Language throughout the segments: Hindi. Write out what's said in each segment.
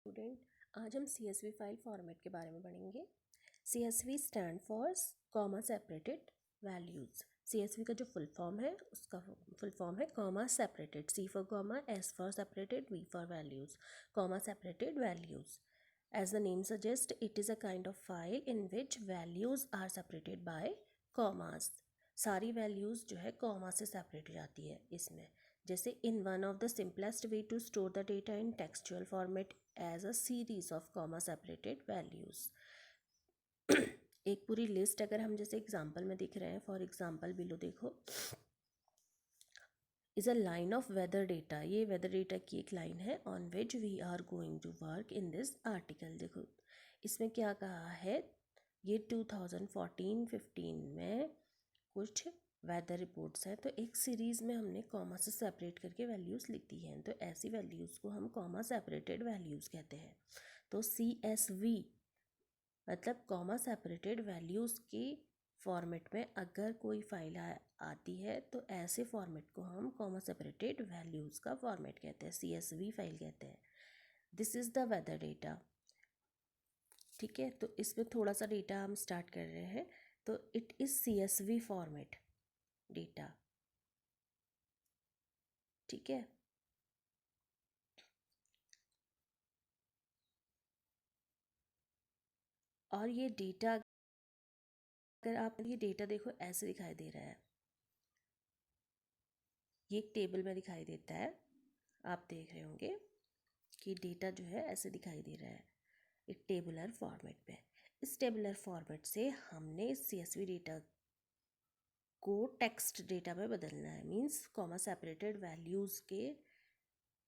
स्टूडेंट, आज हम CSV फाइल फॉर्मेट के बारे में पढ़ेंगे। CSV stand for comma separated values. CSV का जो फुल फॉर्म है उसका फुल फॉर्म है comma separated, C for comma, S for separated, V for values, comma separated values. As the name suggests, it is a kind of file in which values are separated by commas. सारी वैल्यूज़ जो है कॉमा से सेपरेट हो जाती है इसमें। जैसे in one of the simplest way to store the data in textual format as a series of comma separated values. एक पूरी लिस्ट अगर हम जैसे एग्जांपल में दिख रहे हैं, फॉर एग्जांपल बिलो देखो, is a line of weather data. ये वेदर डेटा की एक लाइन है on which we are going to work in this article. देखो इसमें क्या कहा है, ये 2014-15 में कुछ वेदर रिपोर्ट्स हैं, तो एक सीरीज़ में हमने कॉमा से सेपरेट करके वैल्यूज़ लिख दी हैं, तो ऐसी वैल्यूज़ को हम कॉमा सेपरेटेड वैल्यूज़ कहते हैं। तो CSV मतलब कॉमा सेपरेटेड वैल्यूज़ की फॉर्मेट में अगर कोई फाइल आती है तो ऐसे फॉर्मेट को हम कॉमा सेपरेटेड वैल्यूज़ का फॉर्मेट कहते हैं, CSV फाइल कहते हैं। This is the weather data. ठीक है, तो इसमें थोड़ा सा डेटा हम स्टार्ट कर रहे हैं। तो it is CSV format data. ठीक है, और ये डेटा अगर आप ये डेटा देखो ऐसे दिखाई दे रहा है, ये एक टेबल में दिखाई देता है। आप देख रहे होंगे कि डेटा जो है ऐसे दिखाई दे रहा है एक टेबुलर फॉर्मेट में। इस टेबुलर फॉर्मेट से हमने इस CSV डेटा को टेक्स्ट डेटा में बदलना है, मींस कॉमा सेपरेटेड वैल्यूज़ के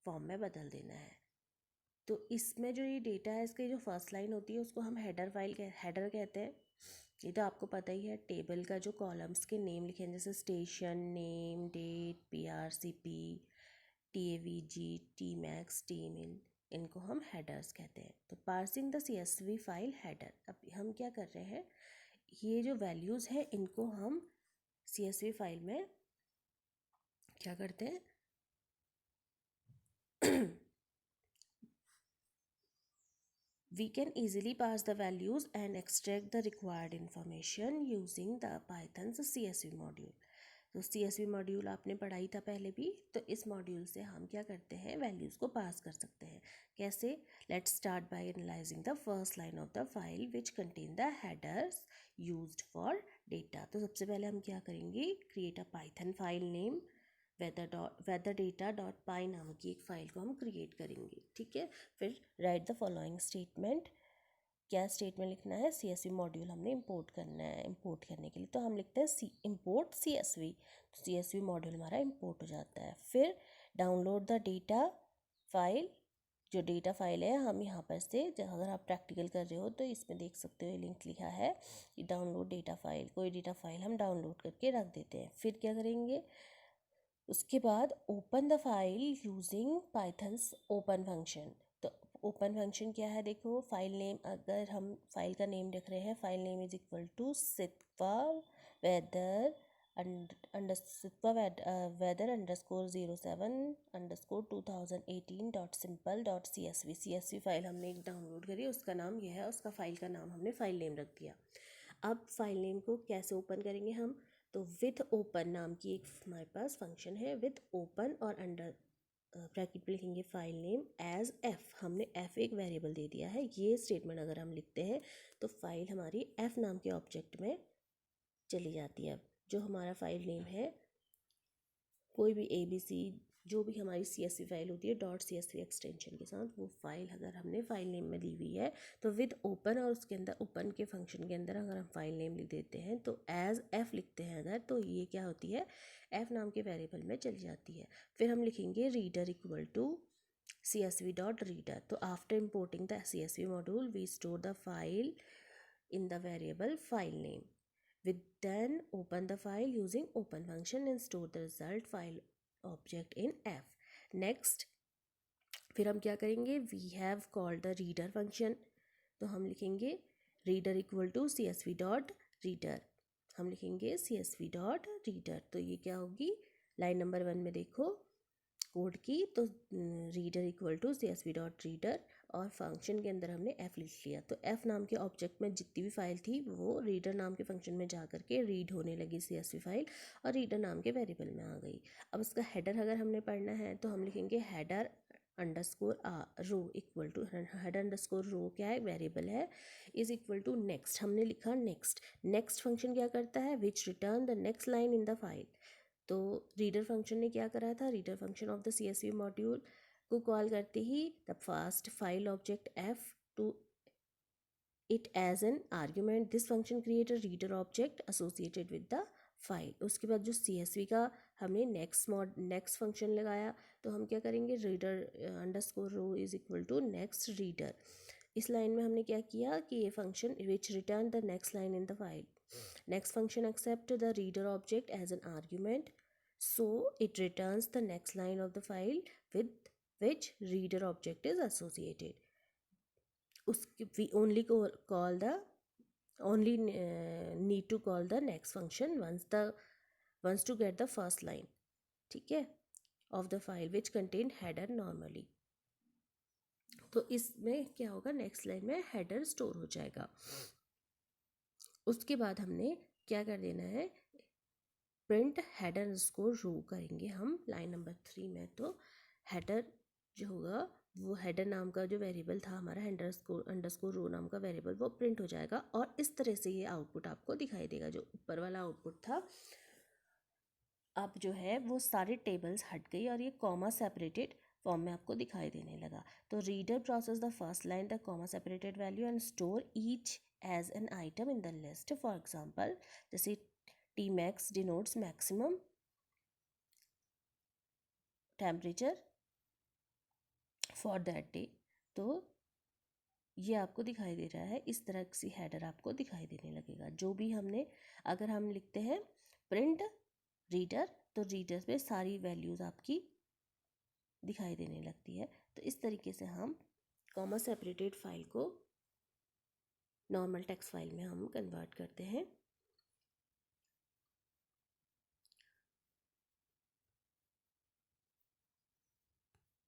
फॉर्म में बदल देना है। तो इसमें जो ये डेटा है, इसकी जो फर्स्ट लाइन होती है उसको हम हेडर कहते हैं। ये तो आपको पता ही है, टेबल का जो कॉलम्स के नेम लिखे हैं जैसे station name, date, PRCP, TAVG, TMAX, TMIN, इनको हम हेडर्स कहते हैं। तो parsing the CSV file header. अब हम क्या कर रहे हैं, ये जो वैल्यूज़ हैं इनको हम CSV फाइल में क्या करते हैं we can easily pass the values and extract the required information using the Python's CSV module। तो CSV मॉड्यूल आपने पढ़ाई था पहले भी, तो इस मॉड्यूल से हम क्या करते हैं, वैल्यूज़ को पास कर सकते हैं। कैसे? Let's start by analyzing the first line of the file which contain the headers used for data. तो सबसे पहले हम क्या करेंगे, create a Python file name weather data dot py नाम की एक फ़ाइल को हम क्रिएट करेंगे। ठीक है, फिर राइट द फॉलोइंग स्टेटमेंट। क्या स्टेटमेंट लिखना है, CSV मॉड्यूल हमने इंपोर्ट करना है। इंपोर्ट करने के लिए तो हम लिखते हैं इंपोर्ट CSV, तो CSV मॉड्यूल हमारा इंपोर्ट हो जाता है। फिर डाउनलोड द डेटा फाइल। जो डेटा फाइल है हम यहाँ पर से, अगर आप प्रैक्टिकल कर रहे हो तो इसमें देख सकते हो, लिंक लिखा है कि डाउनलोड डेटा फाइल। कोई डेटा फाइल हम डाउनलोड करके रख देते हैं। फिर क्या करेंगे, उसके बाद open the file using pythons open function. तो ओपन फंक्शन क्या है, देखो फाइल नेम, अगर हम फाइल का नेम लिख रहे हैं, file name is equal to सित्वा weather weather underscore 07_2018.simple.csv। CSV file हमने एक डाउनलोड करी, उसका नाम यह है, उसका फाइल का नाम हमने फाइल नेम रख दिया। अब फाइल नेम को कैसे ओपन करेंगे हम, तो विथ ओपन नाम की एक हमारे पास फंक्शन है। विथ ओपन और अंडर ब्रैकेट में लिखेंगे फाइल नेम एज f। हमने f एक वेरिएबल दे दिया है। ये स्टेटमेंट अगर हम लिखते हैं तो फाइल हमारी f नाम के ऑब्जेक्ट में चली जाती है। जो हमारा फाइल नेम है, कोई भी ABC जो भी हमारी CSV फाइल होती है .csv एक्सटेंशन के साथ, वो फाइल अगर हमने फाइल नेम में दी हुई है तो विद ओपन और उसके अंदर ओपन के फंक्शन के अंदर अगर हम फाइल नेम लिख देते हैं तो एज f लिखते हैं अगर, तो ये क्या होती है, f नाम के वेरिएबल में चली जाती है। फिर हम लिखेंगे रीडर इक्वल टू CSV.reader। तो after importing the CSV module we store the file in the variable file name. We then open the file using open function and store the result file object in f. Next, फिर हम क्या करेंगे, we have called the reader function। तो हम लिखेंगे reader equal to CSV.reader। हम लिखेंगे CSV.reader। तो ये क्या होगी, लाइन नंबर 1 में देखो कोड की, तो रीडर इक्वल टू CSV.reader और फंक्शन के अंदर हमने f लिख लिया। तो f नाम के ऑब्जेक्ट में जितनी भी फाइल थी वो रीडर नाम के फंक्शन में जा करके रीड होने लगी CSV फाइल और रीडर नाम के वेरिएबल में आ गई। अब इसका हेडर अगर हमने पढ़ना है तो हम लिखेंगे header underscore row equal to header underscore row क्या है, वेरिएबल है, इज इक्वल टू नेक्स्ट। हमने लिखा नेक्स्ट। नेक्स्ट फंक्शन क्या करता है, which return the next line in the file. तो रीडर फंक्शन ने क्या करा था, reader function of the CSV module को कॉल करते ही the first file object f to it as an argument. This function create a reader object associated with the file. उसके बाद जो CSV का हमने नेक्स्ट फंक्शन लगाया तो हम क्या करेंगे, reader underscore row is equal to next reader. इस लाइन में हमने क्या किया कि ये function which return the next line in the file. Next function accept the reader object as an argument, so it returns the next line of the file with which reader object is associated. उसके we only call the only need to call the next function once to get the first line, ठीक है, of the file which contain header normally। तो इसमें क्या होगा, नेक्स्ट लाइन में हेडर स्टोर हो जाएगा। उसके बाद हमने क्या कर देना है, प्रिंट हेडर अंडरस्कोर रो करेंगे हम लाइन नंबर 3 में। तो हेडर जो होगा वो हेडर नाम का जो वेरिएबल था हमारा अंडरस्कोर रो नाम का वेरिएबल वो प्रिंट हो जाएगा और इस तरह से ये आउटपुट आपको दिखाई देगा। जो ऊपर वाला आउटपुट था अब जो है वो सारे टेबल्स हट गई और ये कॉमा सेपरेटेड फॉर्म में आपको दिखाई देने लगा। तो reader process the first line the comma separated value and store each as an item in the list. For example जैसे Tmax denotes maximum temperature for that day। तो ये आपको दिखाई दे रहा है, इस तरह से हेडर आपको दिखाई देने लगेगा। जो भी हमने अगर हम लिखते हैं प्रिंट रीडर तो रीडर पे सारी वैल्यूज़ आपकी दिखाई देने लगती है। तो इस तरीके से हम कॉमा सेपरेटेड फाइल को नॉर्मल टेक्स्ट फाइल में हम कन्वर्ट करते हैं।